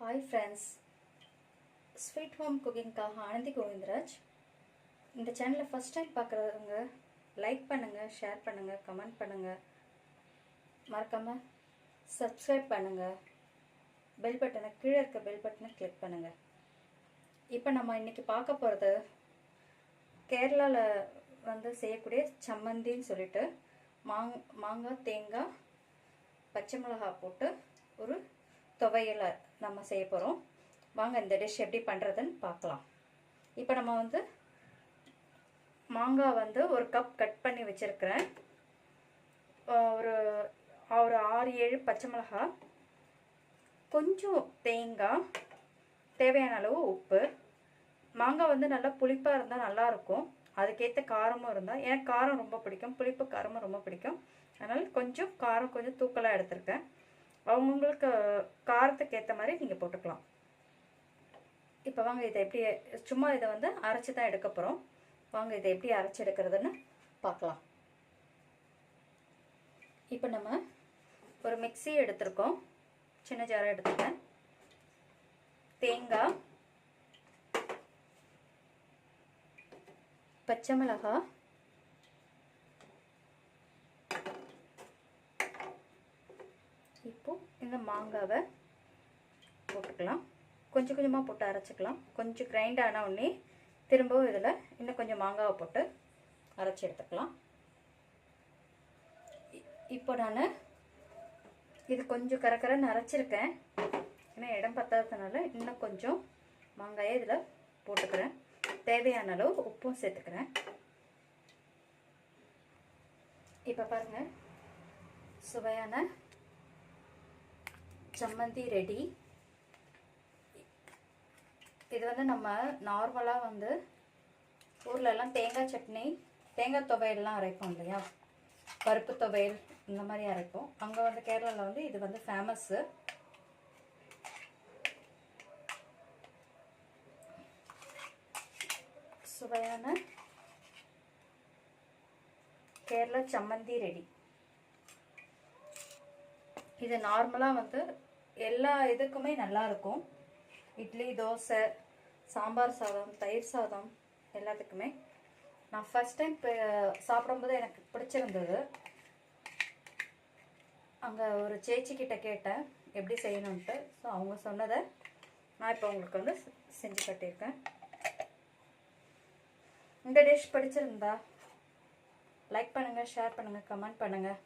Hi friends, Sweet Home Cooking-காக Anandhi Govindaraj. இந்த சேனலை first time பார்க்குறவங்க லைக் பண்ணுங்கள், ஷேர் பண்ணுங்கள், கமெண்ட் பண்ணுங்கள், மறக்காமல் சப்ஸ்கிரைப் பண்ணுங்கள், பெல் பட்டனை கீழே இருக்க பெல் பட்டனை கிளிக் பண்ணுங்கள். இப்போ நம்ம இன்றைக்கி பார்க்க போகிறது கேரளாவில் வந்து செய்யக்கூடிய சம்மந்தின்னு சொல்லிட்டு மாங்காய், தேங்காய், பச்சை மிளகாய் போட்டு ஒரு துவையலை நம்ம செய்ய போகிறோம். வாங்க இந்த டிஷ் எப்படி பண்ணுறதுன்னு பார்க்கலாம். இப்போ நம்ம வந்து மாங்காய் வந்து ஒரு கப் கட் பண்ணி வச்சுருக்கிறேன். ஒரு 6-7 பச்சை மிளகாய், கொஞ்சம் தேங்காய், தேவையான அளவு உப்பு. மாங்காய் வந்து நல்லா புளிப்பாக இருந்தால் நல்லாயிருக்கும், அதுக்கேற்ற காரமும் இருந்தால். எனக்கு காரம் ரொம்ப பிடிக்கும், புளிப்பு காரமும் ரொம்ப பிடிக்கும். அதனால் கொஞ்சம் காரம் கொஞ்சம் தூக்கலாக எடுத்திருக்கேன். அவங்கவுங்களுக்கு காரத்துக்கு ஏற்ற மாதிரி நீங்கள் போட்டுக்கலாம். இப்போ வாங்க இதை எப்படி, சும்மா இதை வந்து அரைச்சி தான் எடுக்க போகிறோம். வாங்க இதை எப்படி அரைச்சி எடுக்கிறதுன்னு பார்க்கலாம். இப்போ நம்ம ஒரு மிக்ஸி எடுத்திருக்கோம், சின்ன ஜாரை எடுத்துக்கேன். தேங்காய், பச்சை மிளகாய், இப்போ இந்த மாங்காவை போட்டுக்கலாம். கொஞ்சம் கொஞ்சமாக போட்டு அரைச்சிக்கலாம். கொஞ்சம் கிரைண்ட் ஆன உடனே திரும்பவும் இதில் இன்னும் கொஞ்சம் மாங்காவை போட்டு அரைச்சி எடுத்துக்கலாம். இப்போ நான் இது கொஞ்சம் கரக்கரன்னு அரைச்சிருக்கேன். ஏன்னா இடம் பத்தாததுனால இன்னும் கொஞ்சம் மாங்காயை இதில் போட்டுக்கிறேன். தேவையான அளவு உப்பும் சேர்த்துக்கிறேன். இப்போ பாருங்கள், சுவையான சம்மந்தி ரெடி. இது வந்து நம்ம நார்மலாக வந்து ஊர்லெல்லாம் தேங்காய் சட்னி, தேங்காய் துவையல்லாம் அரைப்போம் இல்லையா, பருப்பு துவையல் இந்த மாதிரி அரைப்போம். அங்கே வந்து கேரளாவில் வந்து இது வந்து ஃபேமஸ்ஸு. சுவையான கேரளா சம்மந்தி ரெடி. இது நார்மலாக வந்து எல்லா இதுக்குமே நல்லாயிருக்கும். இட்லி, தோசை, சாம்பார் சாதம், தயிர் சாதம் எல்லாத்துக்குமே. நான் ஃபஸ்ட் டைம் சாப்பிடும்போது எனக்கு பிடிச்சிருந்தது. அங்கே ஒரு சேச்சிக்கிட்ட கேட்டேன் எப்படி செய்யணுன்ட்டு. ஸோ அவங்க சொன்னதை நான் இப்போ உங்களுக்கு வந்து செஞ்சு கட்டியிருக்கேன். இந்த டிஷ் பிடிச்சிருந்தா லைக் பண்ணுங்கள், ஷேர் பண்ணுங்கள், கமெண்ட் பண்ணுங்கள்.